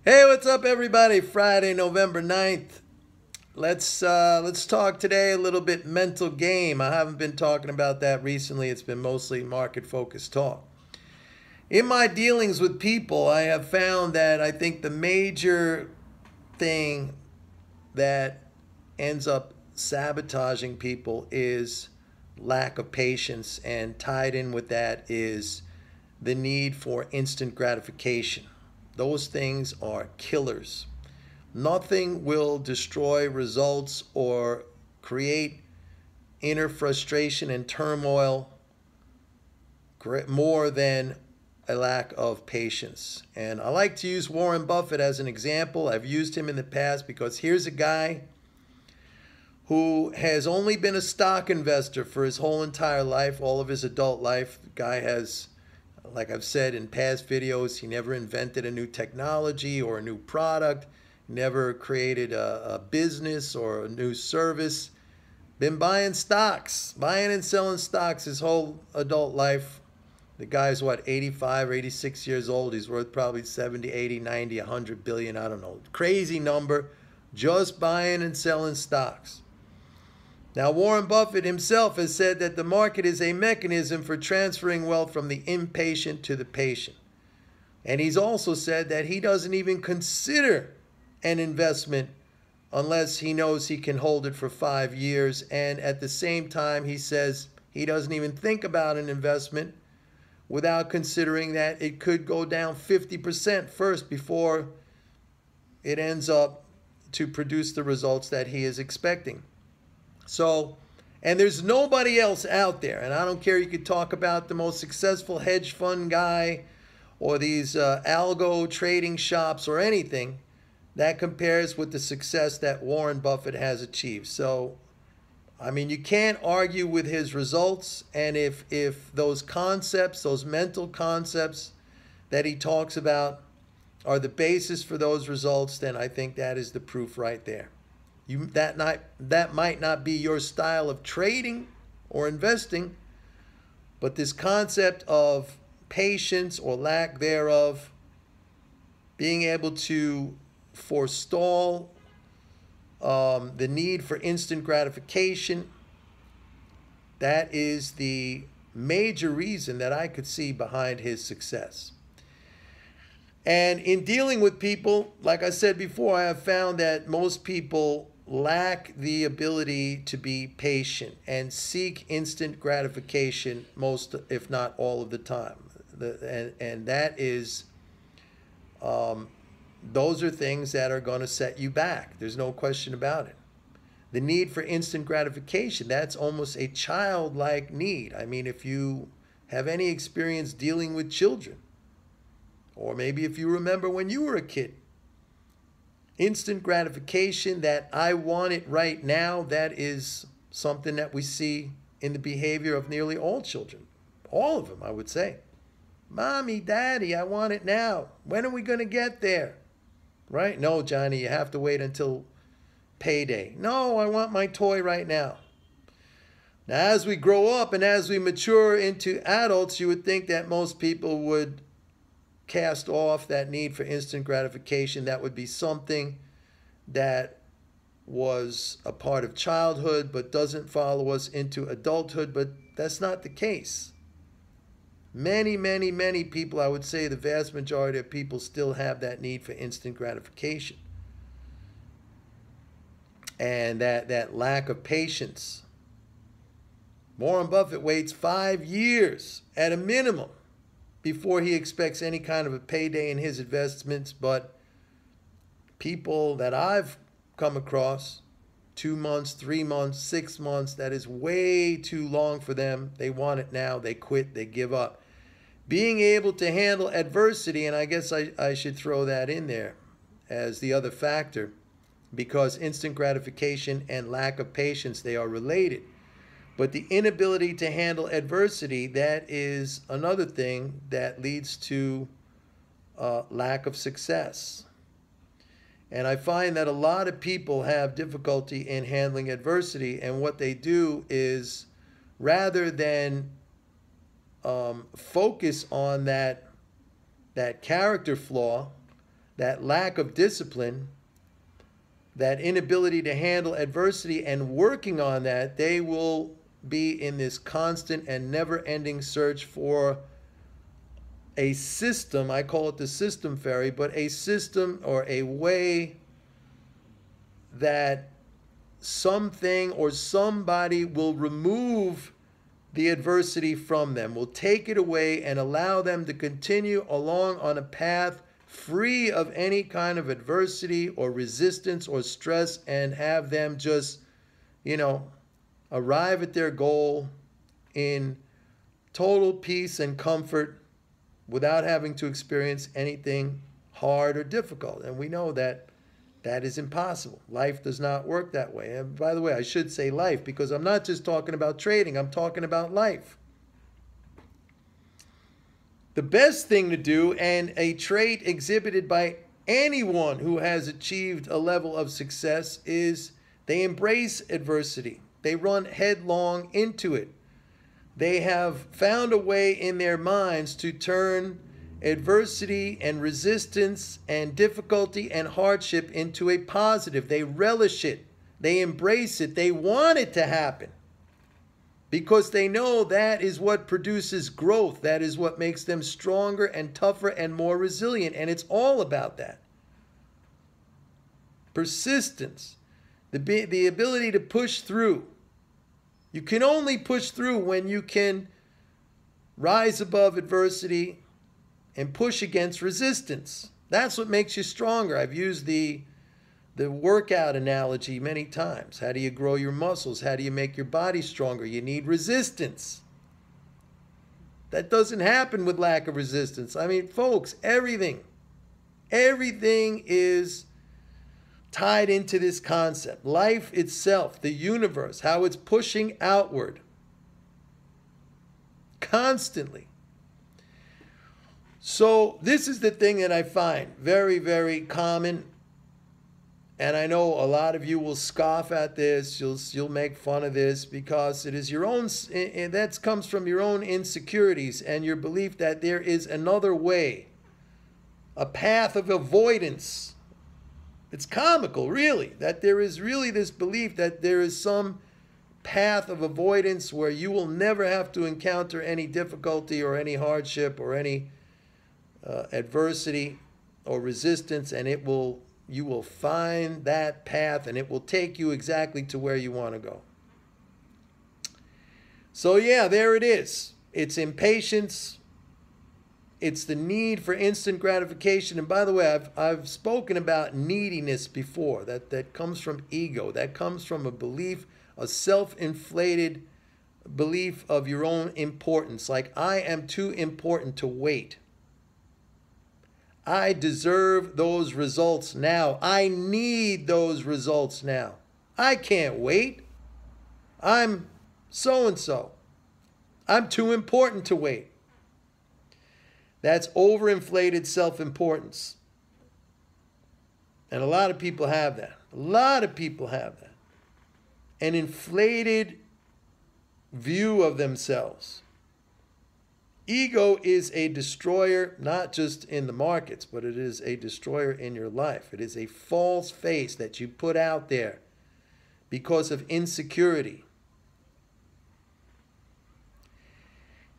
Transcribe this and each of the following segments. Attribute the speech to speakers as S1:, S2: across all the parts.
S1: Hey, what's up, everybody? Friday, November 9th. Let's talk today a little bit mental game. I haven't been talking about that recently. It's been mostly market focused talk. In my dealings with people, I have found that I think the major thing that ends up sabotaging people is lack of patience, and tied in with that is the need for instant gratification. Those things are killers. Nothing will destroy results or create inner frustration and turmoil more than a lack of patience. And I like to use Warren Buffett as an example. I've used him in the past because here's a guy who has only been a stock investor for his whole entire life, all of his adult life. The guy has, like I've said in past videos, he never invented a new technology or a new product, never created a business or a new service. Been buying stocks, buying and selling stocks his whole adult life. The guy's what, 85 or 86 years old. He's worth probably 70, 80, 90, 100 billion, I don't know. Crazy number, just buying and selling stocks. Now, Warren Buffett himself has said that the market is a mechanism for transferring wealth from the impatient to the patient. And he's also said that he doesn't even consider an investment unless he knows he can hold it for 5 years. And at the same time, he says he doesn't even think about an investment without considering that it could go down 50% first before it ends up to produce the results that he is expecting. So, and there's nobody else out there, and I don't care, you could talk about the most successful hedge fund guy or these algo trading shops or anything that compares with the success that Warren Buffett has achieved. So, I mean, you can't argue with his results, and if those concepts, those mental concepts that he talks about are the basis for those results, then I think that is the proof right there. That might not be your style of trading or investing, but this concept of patience or lack thereof, being able to forestall the need for instant gratification, that is the major reason that I could see behind his success. And in dealing with people, like I said before, I have found that most people lack the ability to be patient and seek instant gratification most, if not all of the time. And that is, those are things that are going to set you back. There's no question about it. The need for instant gratification, that's almost a childlike need. I mean, if you have any experience dealing with children, or maybe if you remember when you were a kid, instant gratification, that I want it right now, that is something that we see in the behavior of nearly all children. All of them, I would say. Mommy, Daddy, I want it now. When are we going to get there? Right? No, Johnny, you have to wait until payday. No, I want my toy right now. Now, as we grow up and as we mature into adults, you would think that most people would cast off that need for instant gratification. That would be something that was a part of childhood but doesn't follow us into adulthood. But that's not the case. Many, many, many people, I would say the vast majority of people, still have that need for instant gratification. And that lack of patience. Warren Buffett waits 5 years at a minimum before he expects any kind of a payday in his investments. But people that I've come across, 2 months, 3 months, 6 months, that is way too long for them. They want it now. They quit. They give up. Being able to handle adversity, and I guess I should throw that in there as the other factor, because instant gratification and lack of patience, they are related. But the inability to handle adversity, that is another thing that leads to lack of success. And I find that a lot of people have difficulty in handling adversity, and what they do is, rather than focus on that character flaw, that lack of discipline, that inability to handle adversity and working on that, they will be in this constant and never-ending search for a system. I call it the system fairy, but a system or a way that something or somebody will remove the adversity from them, will take it away and allow them to continue along on a path free of any kind of adversity or resistance or stress, and have them just, arrive at their goal in total peace and comfort without having to experience anything hard or difficult. And we know that that is impossible. Life does not work that way. And by the way, I should say life, because I'm not just talking about trading, I'm talking about life. The best thing to do, and a trait exhibited by anyone who has achieved a level of success, is they embrace adversity. They run headlong into it. They have found a way in their minds to turn adversity and resistance and difficulty and hardship into a positive. They relish it. They embrace it. They want it to happen, because they know that is what produces growth. That is what makes them stronger and tougher and more resilient. And it's all about that. Persistence, the ability to push through. You can only push through when you can rise above adversity and push against resistance. That's what makes you stronger. I've used the workout analogy many times. How do you grow your muscles? How do you make your body stronger? You need resistance. That doesn't happen with lack of resistance. I mean, folks, everything is tied into this concept. Life itself, the universe, how it's pushing outward constantly. So this is the thing that I find very, very common. And I know a lot of you will scoff at this. You'll make fun of this, because it is your own, and that comes from your own insecurities and your belief that there is another way, a path of avoidance. It's comical, really, that there is really this belief that there is some path of avoidance where you will never have to encounter any difficulty or any hardship or any adversity or resistance, and you will find that path, and it will take you exactly to where you want to go. So yeah, there it is. It's impatience. It's the need for instant gratification. And by the way, I've spoken about neediness before. That comes from ego. That comes from a belief, a self-inflated belief of your own importance. Like, I am too important to wait. I deserve those results now. I need those results now. I can't wait. I'm so-and-so. I'm too important to wait. That's overinflated self-importance. And a lot of people have that. A lot of people have that. An inflated view of themselves. Ego is a destroyer, not just in the markets, but it is a destroyer in your life. It is a false face that you put out there because of insecurity.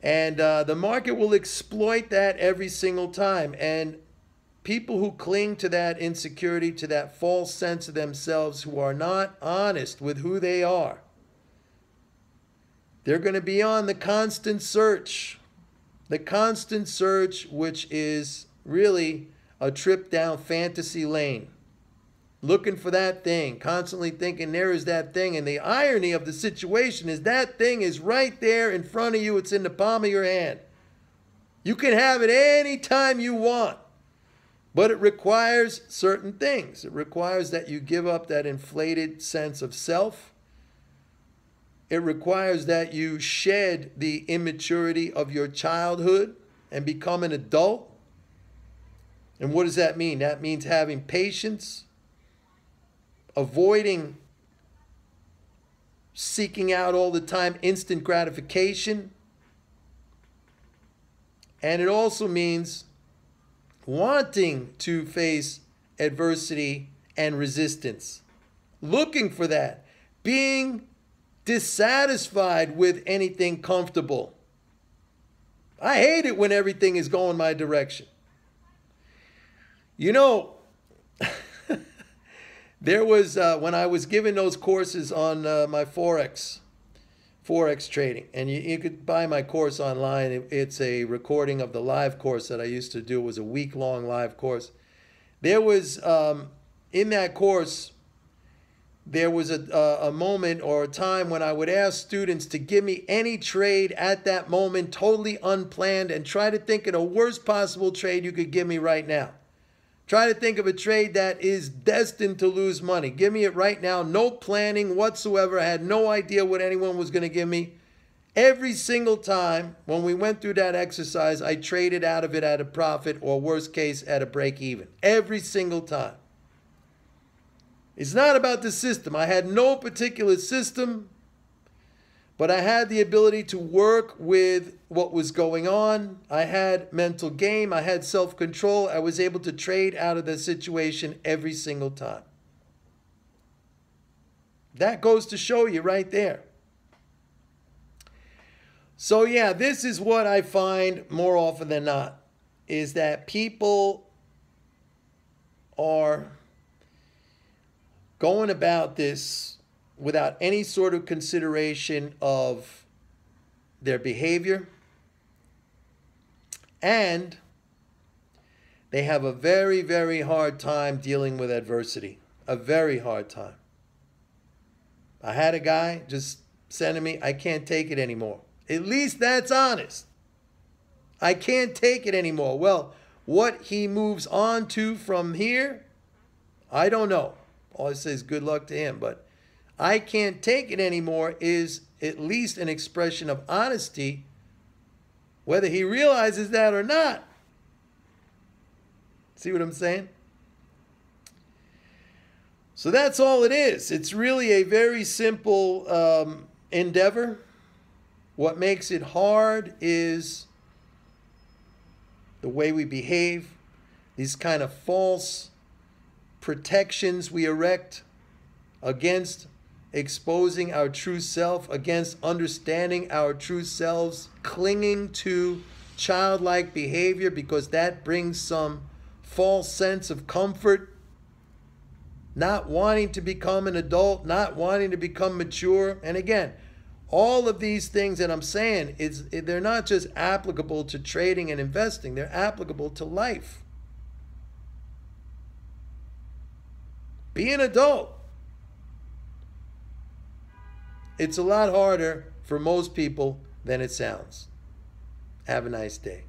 S1: And the market will exploit that every single time. And people who cling to that insecurity, to that false sense of themselves, who are not honest with who they are, they're going to be on the constant search. The constant search, which is really a trip down fantasy lane. Looking for that thing, constantly thinking there is that thing. And the irony of the situation is that thing is right there in front of you. It's in the palm of your hand. You can have it any time you want. But it requires certain things. It requires that you give up that inflated sense of self. It requires that you shed the immaturity of your childhood and become an adult. And what does that mean? That means having patience, avoiding seeking out all the time instant gratification. And it also means wanting to face adversity and resistance, looking for that, being dissatisfied with anything comfortable. I hate it when everything is going my direction. You know, there was, when I was giving those courses on my Forex trading, and you could buy my course online. It's a recording of the live course that I used to do. It was a week-long live course. There was, in that course, there was a moment or a time when I would ask students to give me any trade at that moment, totally unplanned, and try to think of the worst possible trade you could give me right now. Try to think of a trade that is destined to lose money. Give me it right now. No planning whatsoever. I had no idea what anyone was going to give me. Every single time when we went through that exercise, I traded out of it at a profit, or worst case, at a break even. Every single time. It's not about the system. I had no particular system, but I had the ability to work with what was going on. I had mental game. I had self-control. I was able to trade out of the situation every single time. That goes to show you right there. So yeah, this is what I find more often than not, is that people are going about this without any sort of consideration of their behavior, and they have a very, very hard time dealing with adversity. A very hard time. I had a guy just sending me, I can't take it anymore. At least that's honest. I can't take it anymore. Well, what he moves on to from here, I don't know. All I say is good luck to him, but I can't take it anymore is at least an expression of honesty, whether he realizes that or not. See what I'm saying? So that's all it is. It's really a very simple endeavor. What makes it hard is the way we behave, these kind of false protections we erect against exposing our true self, against understanding our true selves, clinging to childlike behavior because that brings some false sense of comfort, not wanting to become an adult, not wanting to become mature. And again, all of these things that I'm saying, they're not just applicable to trading and investing, they're applicable to life. Be an adult. It's a lot harder for most people than it sounds. Have a nice day.